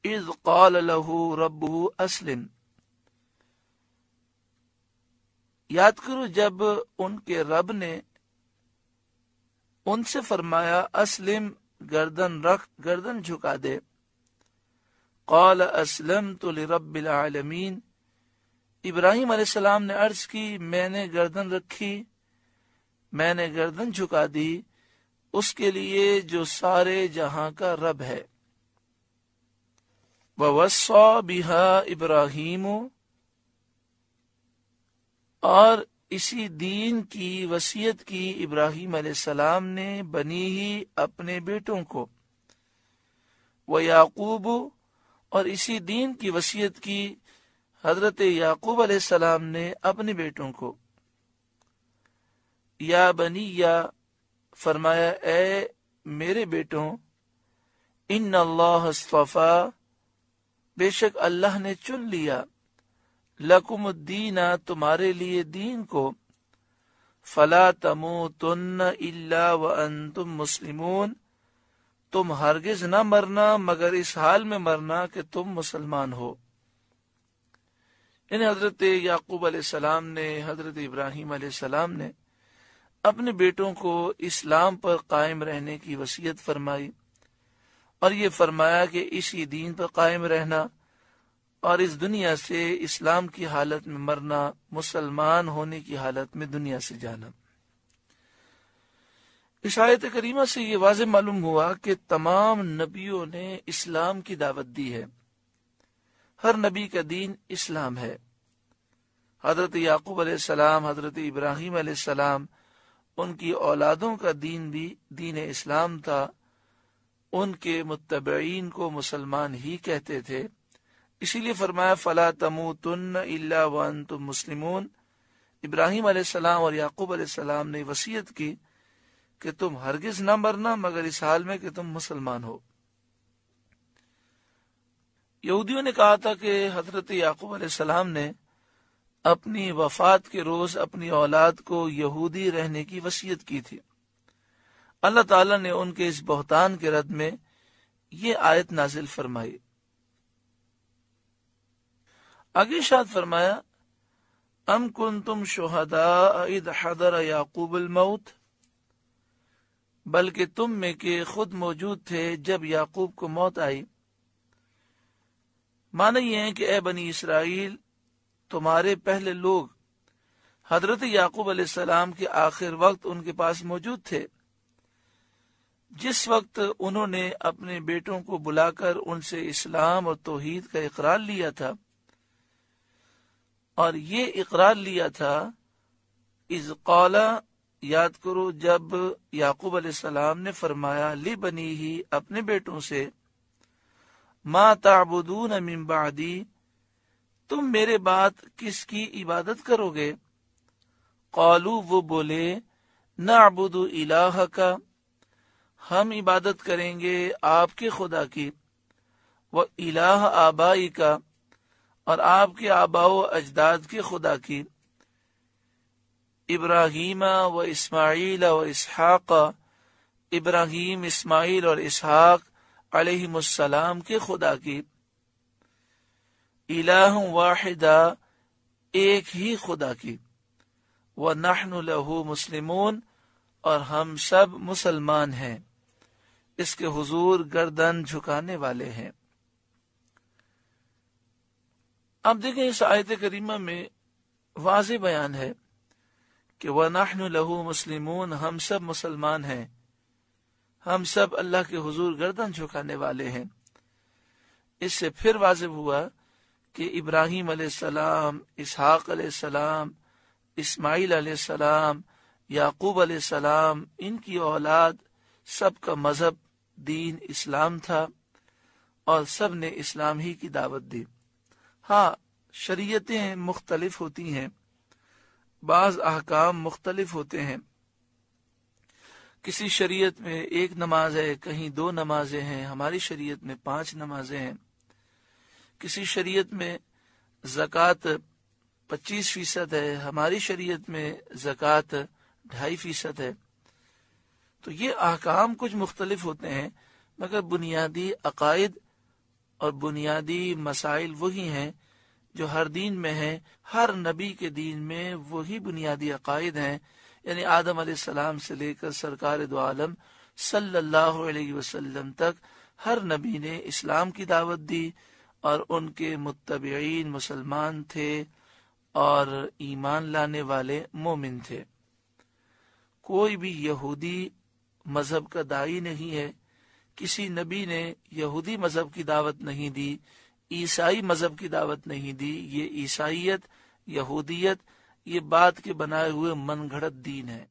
اذ قال له ربه اسلم، یاد کرو جب ان کے رب نے ان سے فرمایا اسلم، گردن رکھ، گردن جھکا دے. قال اسلمت لرب العالمین، ابراہیم علیہ السلام نے عرض کی میں نے گردن رکھی، میں نے گردن جھکا دی اس کے لیے جو سارے جہاں کا رب ہے. وَوَصَّى بِهَا ابراہیم، اور اسی دین کی وصیت کی ابراہیم علیہ السلام نے بنی ہی اپنے بیٹوں کو. وَيَعْقُوبُ، اور اسی دین کی وصیت کی حضرت یعقوب علیہ السلام نے اپنے بیٹوں کو. یا بنی، یا فرمایا اے میرے بیٹوں، ان اللہ اصطفیٰ، بے شک اللہ نے چن لیا، لکم الدین، تمہارے لیے دین کو، فلا تموتن الا وانتم مسلمون، تم ہرگز نہ مرنا مگر اس حال میں مرنا کہ تم مسلمان ہو. یعنی حضرت یعقوب علیہ السلام نے، حضرت ابراہیم علیہ السلام نے اپنے بیٹوں کو اسلام پر قائم رہنے کی وصیت فرمائی، اور یہ فرمایا کہ اسی دین پر قائم رہنا اور اس دنیا سے اسلام کی حالت میں مرنا، مسلمان ہونے کی حالت میں دنیا سے جانا. اس آیت کریمہ سے یہ واضح معلوم ہوا کہ تمام نبیوں نے اسلام کی دعوت دی ہے، ہر نبی کا دین اسلام ہے. حضرت یعقوب علیہ السلام، حضرت ابراہیم علیہ السلام، ان کی اولادوں کا دین بھی دین اسلام تھا، ان کے متبعین کو مسلمان ہی کہتے تھے. اسی لیے فرمایا فلا تموتن الا وانتم مسلمون. ابراہیم علیہ السلام اور یعقوب علیہ السلام نے وصیت کی کہ تم ہرگز نہ مرنا مگر اس حال میں کہ تم مسلمان ہو. یہودیوں نے کہا تھا کہ حضرت یعقوب علیہ السلام نے اپنی وفات کے روز اپنی اولاد کو یہودی رہنے کی وصیت کی تھی. اللہ تعالیٰ نے ان کے اس بہتان کے رد میں یہ آیت نازل فرمائی. آگے ارشاد فرمایا ام کنتم شہداء اذ حضر یعقوب الموت، بلکہ تم میں کہ خود موجود تھے جب یعقوب کو موت آئی. معنی یہ ہے کہ اے بنی اسرائیل، تمہارے پہلے لوگ حضرت یعقوب علیہ السلام کے آخر وقت ان کے پاس موجود تھے، جس وقت انہوں نے اپنے بیٹوں کو بلا کر ان سے اسلام اور توحید کا اقرار لیا تھا. اور یہ اقرار لیا تھا اذ قال، یاد کرو جب یعقوب علیہ السلام نے فرمایا لبنی ہی، اپنے بیٹوں سے، ما تعبدون من بعدی، تم میرے بعد کس کی عبادت کرو گے. قالوا، وہ بولے، نعبد الہک، ہم عبادت کریں گے آپ کے خدا کی، و الہ آبائی کا، اور آپ کے آباء و اجداد کے خدا کی، ابراہیم و اسماعیل و اسحاق، ابراہیم، اسماعیل اور اسحاق علیہم السلام کے خدا کی، الہ واحدہ، ایک ہی خدا کی، وَنَحْنُ لَهُ مسلمون، اور ہم سب مسلمان ہیں، اس کے حضور گردن جھکانے والے ہیں. اب دیکھیں اس آیت کریمہ میں واضح بیان ہے کہ وَنَحْنُ لَهُ مسلمون، ہم سب مسلمان ہیں، ہم سب اللہ کے حضور گردن جھکانے والے ہیں. اس سے پھر واضح ہوا کہ ابراہیم علیہ السلام، اسحاق علیہ السلام، اسماعیل علیہ السلام، یعقوب علیہ السلام، ان کی اولاد سب کا مذہب دین اسلام تھا اور سب نے اسلام ہی کی دعوت دی. ہاں، شریعتیں مختلف ہوتی ہیں، بعض احکام مختلف ہوتے ہیں. کسی شریعت میں ایک نماز ہے، کہیں 2 نمازیں ہیں، ہماری شریعت میں 5 نمازیں ہیں. کسی شریعت میں زکوٰۃ 25% ہے، ہماری شریعت میں زکوٰۃ 2.5% ہے. تو یہ احکام کچھ مختلف ہوتے ہیں، مگر بنیادی عقائد اور بنیادی مسائل وہی ہیں جو ہر دین میں ہیں، ہر نبی کے دین میں وہی بنیادی عقائد ہیں، یعنی آدم علیہ السلام سے لے کر سرکار دو عالم صلی اللہ علیہ وسلم تک ہر نبی نے اسلام کی دعوت دی اور ان کے متبعین مسلمان تھے اور ایمان لانے والے مومن تھے۔ کوئی بھی یہودی مذہب کا داعی نہیں ہے، کسی نبی نے یہودی مذہب کی دعوت نہیں دی، عیسائی مذہب کی دعوت نہیں دی۔ یہ عیسائیت، یہودیت، یہ بات کے بنائے ہوئے من گھڑت دین ہے۔